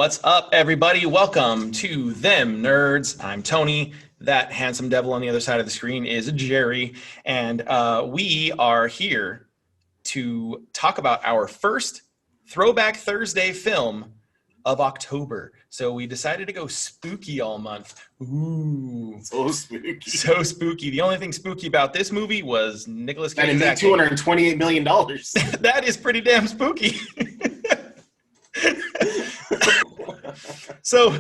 What's up, everybody? Welcome to Them Nerds. I'm Tony. That handsome devil on the other side of the screen is Jerry. And we are here to talk about our first Throwback Thursday film of October. So we decided to go spooky all month. Ooh. So spooky. So spooky. The only thing spooky about this movie was Nicolas Cage. And it made $228 million. That is pretty damn spooky. So,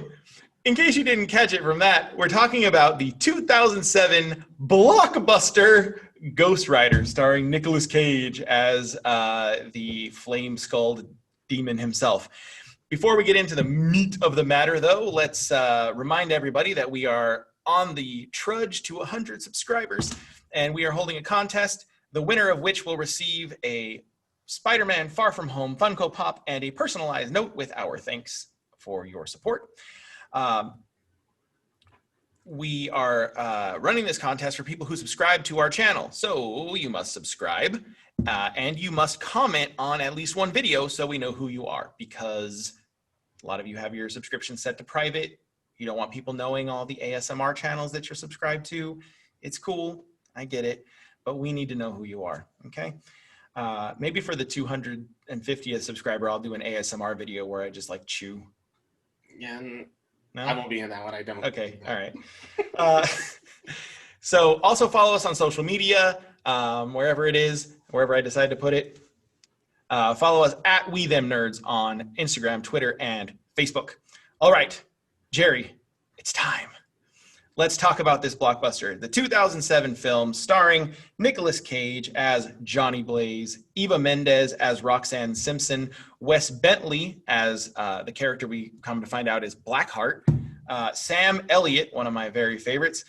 in case you didn't catch it from that, we're talking about the 2007 blockbuster Ghost Rider, starring Nicolas Cage as the flame-skulled demon himself. Before we get into the meat of the matter, though, let's remind everybody that we are on the trudge to 100 subscribers, and we are holding a contest, the winner of which will receive a Spider-Man Far From Home Funko Pop and a personalized note with our thanks for your support. We are running this contest for people who subscribe to our channel. So you must subscribe and you must comment on at least one video so we know who you are, because a lot of you have your subscription set to private. You don't want people knowing all the ASMR channels that you're subscribed to. It's cool, I get it, but we need to know who you are, okay? Maybe for the 250th subscriber, I'll do an ASMR video where I just like chew. Yeah, No? I won't be in that one. I don't. Okay, all right. So also follow us on social media, wherever it is, wherever I decide to put it. Follow us at We Them Nerds on Instagram, Twitter, and Facebook. All right, Jerry, it's time. Let's talk about this blockbuster. The 2007 film starring Nicolas Cage as Johnny Blaze, Eva Mendes as Roxanne Simpson, Wes Bentley as the character we come to find out is Blackheart, Sam Elliott, one of my very favorites,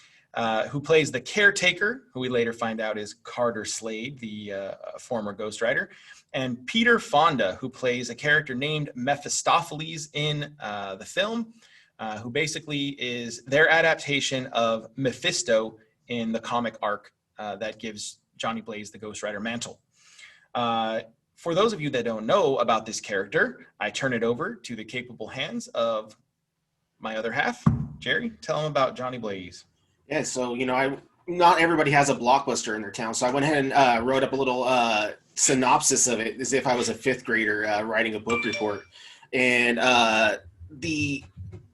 who plays the caretaker, who we later find out is Carter Slade, the former Ghost Rider, and Peter Fonda, who plays a character named Mephistopheles in the film, who basically is their adaptation of Mephisto in the comic arc that gives Johnny Blaze the Ghost Rider mantle. For those of you that don't know about this character, I turn it over to the capable hands of my other half. Jerry, tell them about Johnny Blaze. Yeah, so, not everybody has a blockbuster in their town, so I went ahead and wrote up a little synopsis of it as if I was a fifth grader writing a book report. And the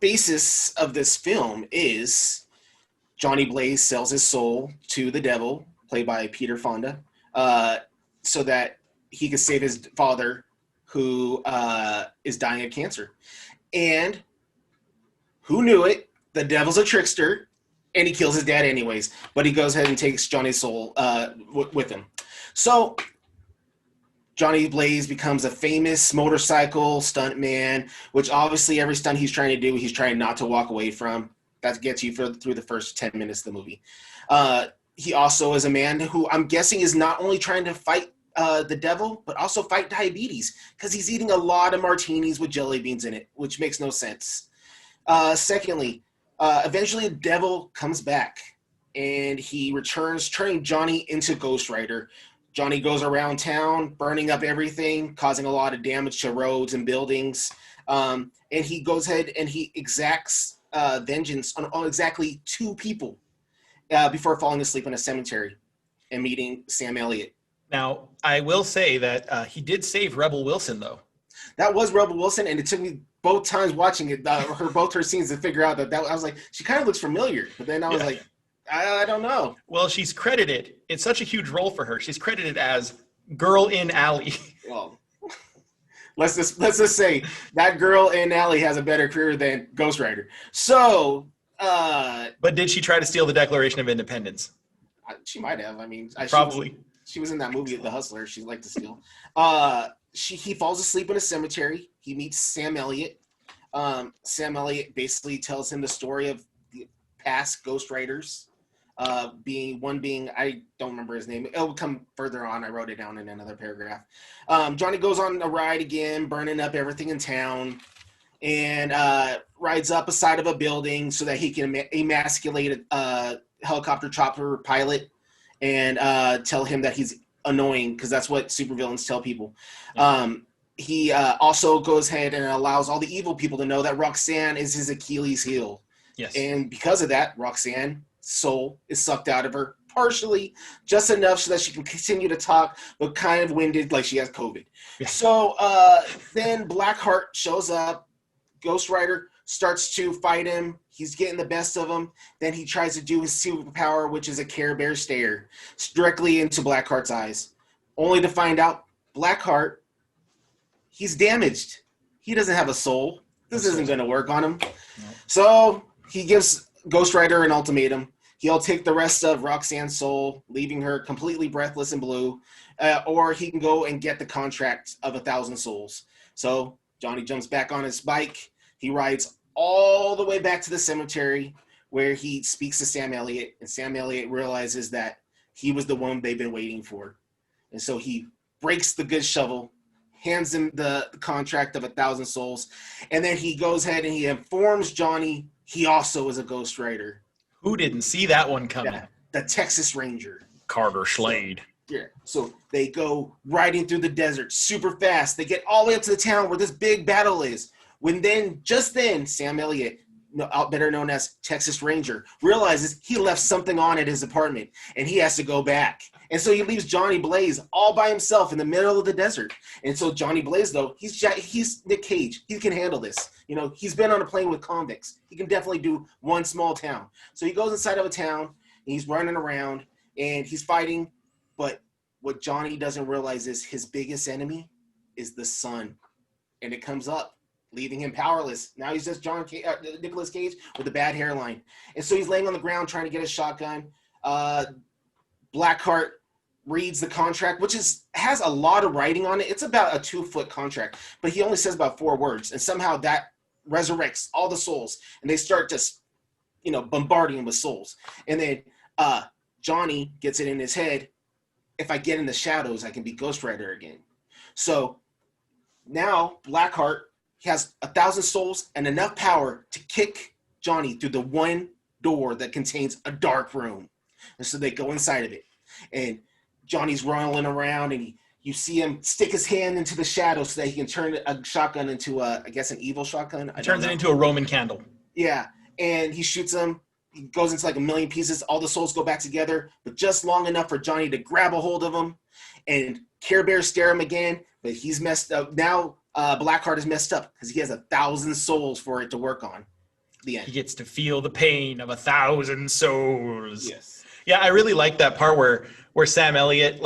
basis of this film is Johnny Blaze sells his soul to the devil, played by Peter Fonda, so that he can save his father, who is dying of cancer. And who knew it? The devil's a trickster, and he kills his dad anyways. But he goes ahead and takes Johnny's soul with him. So Johnny Blaze becomes a famous motorcycle stunt man, which obviously every stunt he's trying to do, he's trying not to walk away from. That gets you through the first 10 minutes of the movie. He also is a man who I'm guessing is not only trying to fight the devil, but also fight diabetes, because he's eating a lot of martinis with jelly beans in it, which makes no sense. Secondly, eventually the devil comes back, and he returns, turning Johnny into Ghost Rider. Johnny goes around town, burning up everything, causing a lot of damage to roads and buildings. And he goes ahead and he exacts vengeance on exactly two people before falling asleep in a cemetery and meeting Sam Elliott. Now, I will say that he did save Rebel Wilson, though. That was Rebel Wilson, and it took me both times watching it, both her scenes, to figure out that I was like, she kind of looks familiar. But then I was like, I don't know. Well, she's credited. It's such a huge role for her. She's credited as Girl in Alley. Well, let's just say that Girl in Alley has a better career than Ghost Rider. So, but did she try to steal the Declaration of Independence? She might have. I mean, probably. She was in that movie, The Hustler. She liked to steal. He falls asleep in a cemetery. He meets Sam Elliott. Sam Elliott basically tells him the story of the past Ghost Riders. Being I don't remember his name. It'll come further on. I wrote it down in another paragraph. Johnny goes on a ride again, burning up everything in town, and rides up a side of a building so that he can emasculate a helicopter chopper pilot and tell him that he's annoying, because that's what supervillains tell people. he also goes ahead and allows all the evil people to know that Roxanne is his Achilles heel. Yes. And because of that, Roxanne's soul is sucked out of her, partially, just enough so that she can continue to talk, but kind of winded, like she has COVID. Yeah. So then Blackheart shows up. Ghost Rider starts to fight him. He's getting the best of him. Then he tries to do his superpower, which is a Care Bear stare, directly into Blackheart's eyes, only to find out Blackheart, he's damaged. He doesn't have a soul. This isn't going to work on him. No. So he gives Ghost Rider an ultimatum. He'll take the rest of Roxanne's soul, leaving her completely breathless and blue, or he can go and get the contract of 1,000 souls. So Johnny jumps back on his bike. He rides all the way back to the cemetery where he speaks to Sam Elliott, and Sam Elliott realizes that he was the one they've been waiting for. And so he breaks the good shovel, hands him the contract of 1,000 souls, and then he goes ahead and he informs Johnny he also is a Ghost Rider. Who didn't see that one coming? Yeah, the Texas Ranger. Carter Slade. So they go riding through the desert super fast. They get all the way up to the town where this big battle is. Just then, Sam Elliott, better known as Texas Ranger, realizes he left something on at his apartment, and he has to go back. And so he leaves Johnny Blaze all by himself in the middle of the desert. And so Johnny Blaze, though, he's Nic Cage. He can handle this. He's been on a plane with convicts. He can definitely do one small town. So he goes inside of a town, and he's running around, and he's fighting. But what Johnny doesn't realize is his biggest enemy is the sun. And it comes up, leaving him powerless. Now he's just Nicolas Cage with a bad hairline. And so he's laying on the ground trying to get a shotgun. Blackheart reads the contract, which has a lot of writing on it. It's about a 2-foot contract, but he only says about 4 words. And somehow that resurrects all the souls. And they start just, bombarding him with souls. And then Johnny gets it in his head. If I get in the shadows, I can be Ghost Rider again. So now Blackheart has 1,000 souls and enough power to kick Johnny through the one door that contains a dark room. And so they go inside of it. And Johnny's rolling around, and you see him stick his hand into the shadows so that he can turn a shotgun into, an evil shotgun. He turns it into a Roman candle. Yeah. And he shoots him. He goes into like a million pieces. All the souls go back together, but just long enough for Johnny to grab a hold of him and Care Bear stare him again. But he's messed up. Now Blackheart is messed up because he has 1,000 souls for it to work on. The end. He gets to feel the pain of 1,000 souls. Yes. Yeah, I really like that part where Sam Elliott,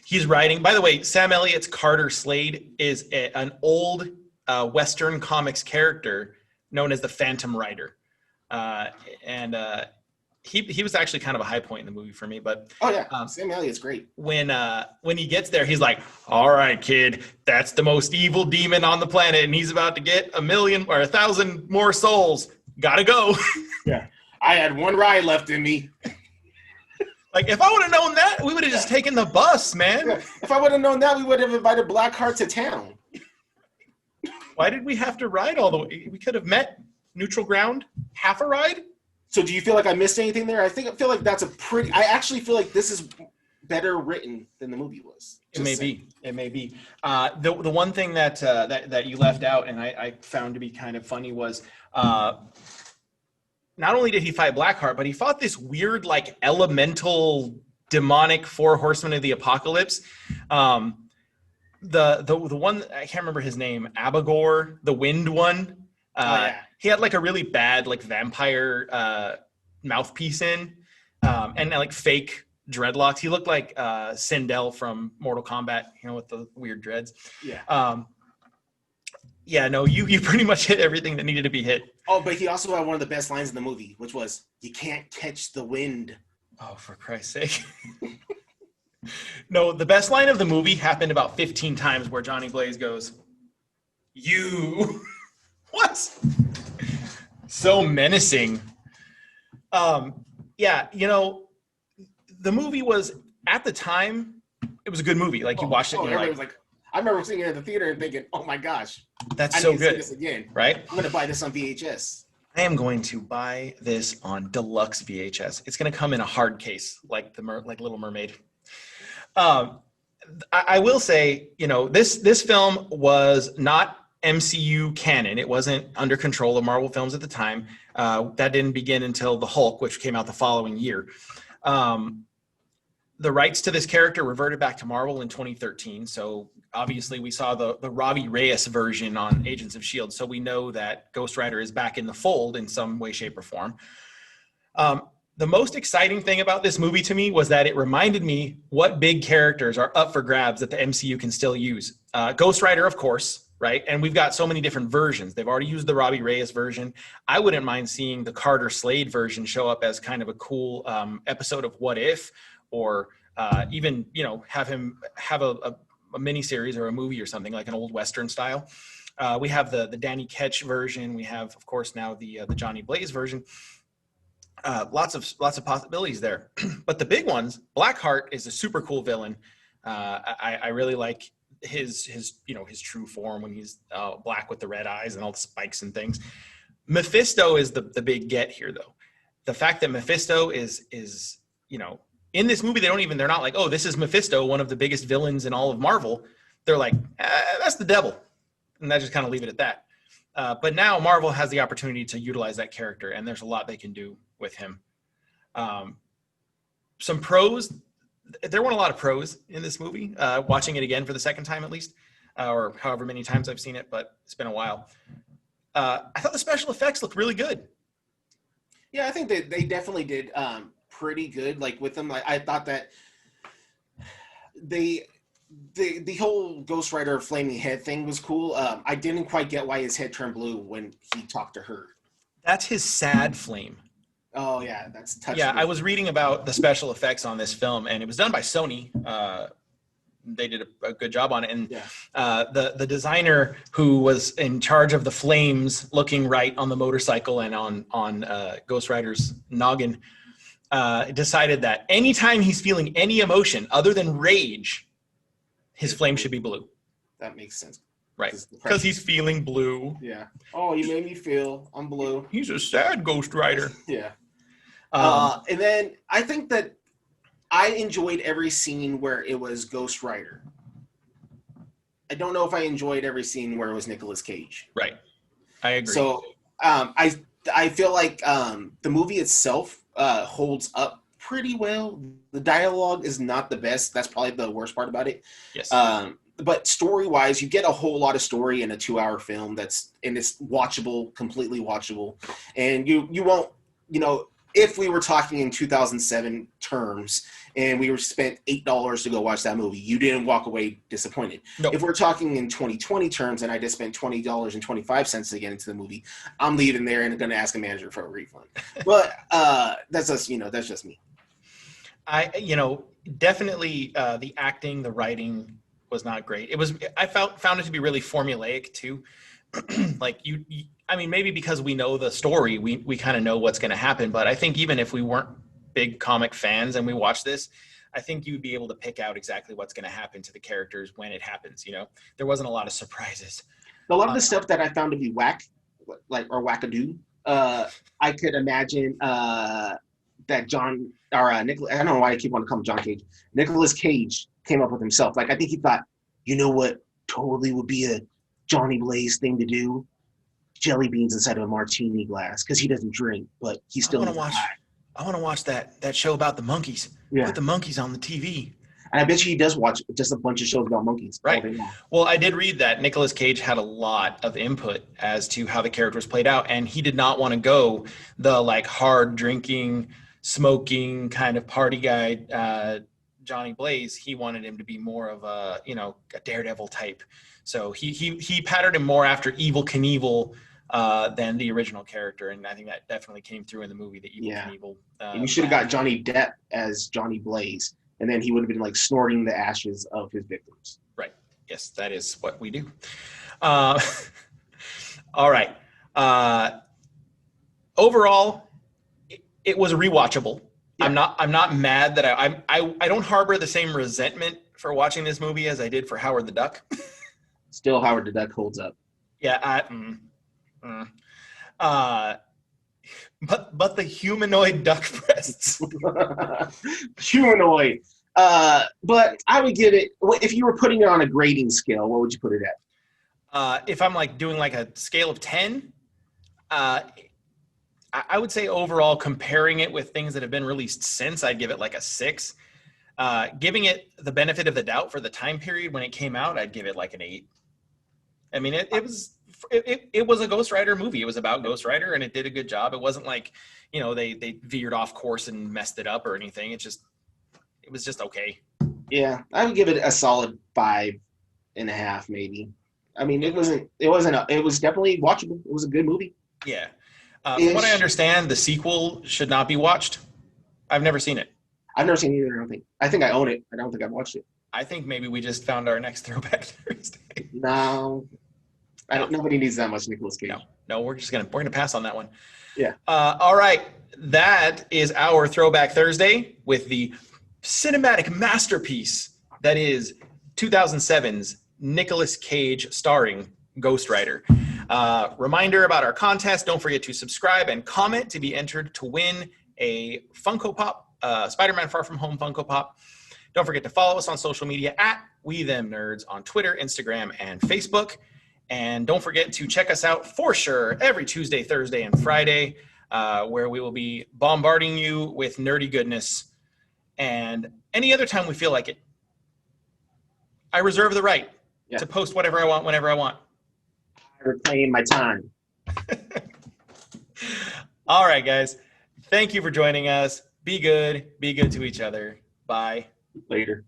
he's writing. By the way, Sam Elliott's Carter Slade is an old Western comics character known as the Phantom Rider. He was actually kind of a high point in the movie for me, but Sam Elliott's great. When he gets there, he's like, "All right, kid, that's the most evil demon on the planet, and he's about to get 1,000,000 or 1,000 more souls. Gotta go." Yeah, I had one ride left in me. If I would have known that, we would have just taken the bus, man. Yeah. If I would have known that, we would have invited Blackheart to town. Why did we have to ride all the way? We could have met neutral ground, half a ride. So do you feel like I missed anything there? I feel like that's I actually feel like this is better written than the movie was. It may be. The one thing that you left out and I found to be kind of funny was not only did he fight Blackheart, but he fought this weird elemental demonic 4 horsemen of the apocalypse. The one, I can't remember his name, Abagor, the wind one. He had a really bad vampire mouthpiece in, and fake dreadlocks. He looked like Sindel from Mortal Kombat, with the weird dreads. Yeah. You pretty much hit everything that needed to be hit. Oh, but he also had one of the best lines in the movie, which was, "You can't catch the wind." Oh, for Christ's sake. No, the best line of the movie happened about 15 times where Johnny Blaze goes, "You." What? So menacing. The movie was, at the time, it was a good movie. You watched it and you're like, I remember seeing it in the theater and thinking, "Oh my gosh, that's so good." See this again. Right? I'm going to buy this on VHS. I am going to buy this on deluxe VHS. It's going to come in a hard case, like Little Mermaid. I will say, this film was not MCU canon. It wasn't under control of Marvel Films at the time. That didn't begin until The Hulk, which came out the following year. The rights to this character reverted back to Marvel in 2013. So obviously we saw the Robbie Reyes version on Agents of S.H.I.E.L.D. So we know that Ghost Rider is back in the fold in some way, shape, or form. The most exciting thing about this movie to me was that it reminded me what big characters are up for grabs that the MCU can still use. Ghost Rider, of course, right? And we've got so many different versions. They've already used the Robbie Reyes version. I wouldn't mind seeing the Carter Slade version show up as kind of a cool episode of What If, or even, have him have a miniseries or a movie or something, like an old Western style. We have the Danny Ketch version. We have, of course, now the Johnny Blaze version. Lots of possibilities there. But the big ones, Blackheart is a super cool villain. I really like his true form when he's black with the red eyes and all the spikes and things. Mephisto is the big get here, though. The fact that Mephisto is in this movie, they're not like, oh, this is Mephisto, one of the biggest villains in all of Marvel. They're like, that's the devil. And I just kind of leave it at that. But now Marvel has the opportunity to utilize that character, and there's a lot they can do with him. Some pros, there weren't a lot of pros in this movie, watching it again for the second time at least, or however many times I've seen it, but it's been a while. I thought the special effects looked really good. Yeah, I think that they definitely did pretty good. Like with them, like I thought that the whole Ghost Rider flaming head thing was cool. I didn't quite get why his head turned blue when he talked to her. That's his sad flame. Oh yeah, that's touching. Yeah, I was reading about the special effects on this film, and it was done by Sony. They did a good job on it, and the designer who was in charge of the flames looking right on the motorcycle and on Ghost Rider's noggin decided that anytime he's feeling any emotion other than rage, his flame should be blue. That makes sense. Right, because he's feeling blue. Yeah. Oh, you made me feel I'm blue. He's a sad Ghost Rider. Yeah. And then I think that I enjoyed every scene where it was Ghost Rider. I don't know if I enjoyed every scene where it was Nicolas Cage. Right. I agree. So I feel like the movie itself holds up pretty well. The dialogue is not the best. That's probably the worst part about it. Yes. But story-wise, you get a whole lot of story in a 2-hour film it's watchable, completely watchable. And you won't, if we were talking in 2007 terms and we were spent $8 to go watch that movie, you didn't walk away disappointed. Nope. If we're talking in 2020 terms and I just spent $20.25 to get into the movie, I'm leaving there and going to ask a manager for a refund. But that's just me. Definitely the acting, the writing was not great. I found it to be really formulaic too. Like maybe because we know the story, we kind of know what's going to happen. But I think even if we weren't big comic fans and we watched this, I think you'd be able to pick out exactly what's going to happen to the characters when it happens. There wasn't a lot of surprises. A lot of the stuff that I found to be whack, or wackadoo, I could imagine that John or Nicholas. I don't know why I keep wanting to call him John Cage. Nicolas Cage came up with himself. Like I think he thought, what totally would be a Johnny Blaze thing to do? Jelly beans inside of a martini glass because he doesn't drink, but he still. I want to watch that show about the monkeys. Yeah. Put the monkeys on the TV. And I bet you he does watch just a bunch of shows about monkeys. Right. Well, I did read that Nicolas Cage had a lot of input as to how the character was played out, and he did not want to go the hard drinking, smoking kind of party guy, Johnny Blaze. He wanted him to be more of a daredevil type. So he patterned him more after Evel Knievel than the original character, and I think that definitely came through in the movie. The Evel Knievel. You should have got Johnny Depp as Johnny Blaze, and then he would have been snorting the ashes of his victims. Right. Yes, that is what we do. All right. Overall, it was rewatchable. Yeah. I'm not mad that I don't harbor the same resentment for watching this movie as I did for Howard the Duck. Still, Howard the Duck holds up. Yeah. But the humanoid duck breasts. Humanoid. But I would give it, if you were putting it on a grading scale, what would you put it at? If I'm like doing like a scale of 10, I would say overall, comparing it with things that have been released since, I'd give it like a 6. Giving it the benefit of the doubt for the time period when it came out, I'd give it like an 8. I mean, it was a Ghost Rider movie. It was about Ghost Rider, and it did a good job. It wasn't like, they veered off course and messed it up or anything. It was just okay. Yeah, I would give it a solid 5.5, maybe. I mean, it was definitely watchable. It was a good movie. Yeah. From what I understand, the sequel should not be watched. I've never seen it. I've never seen it either, I don't think. I think I own it. I don't think I've watched it. I think maybe we just found our next Throwback Thursday. No. Nobody needs that much Nicolas Cage. No, we're gonna pass on that one. Yeah. All right. That is our Throwback Thursday with the cinematic masterpiece that is 2007's Nicolas Cage starring Ghost Rider. Reminder about our contest: don't forget to subscribe and comment to be entered to win a Funko Pop, Spider-Man Far From Home Funko Pop. Don't forget to follow us on social media at We Them Nerds on Twitter, Instagram, and Facebook. And don't forget to check us out for sure every Tuesday, Thursday, and Friday, where we will be bombarding you with nerdy goodness. And any other time we feel like it, I reserve the right to post whatever I want, whenever I want. I reclaim my time. All right, guys. Thank you for joining us. Be good. Be good to each other. Bye. Later.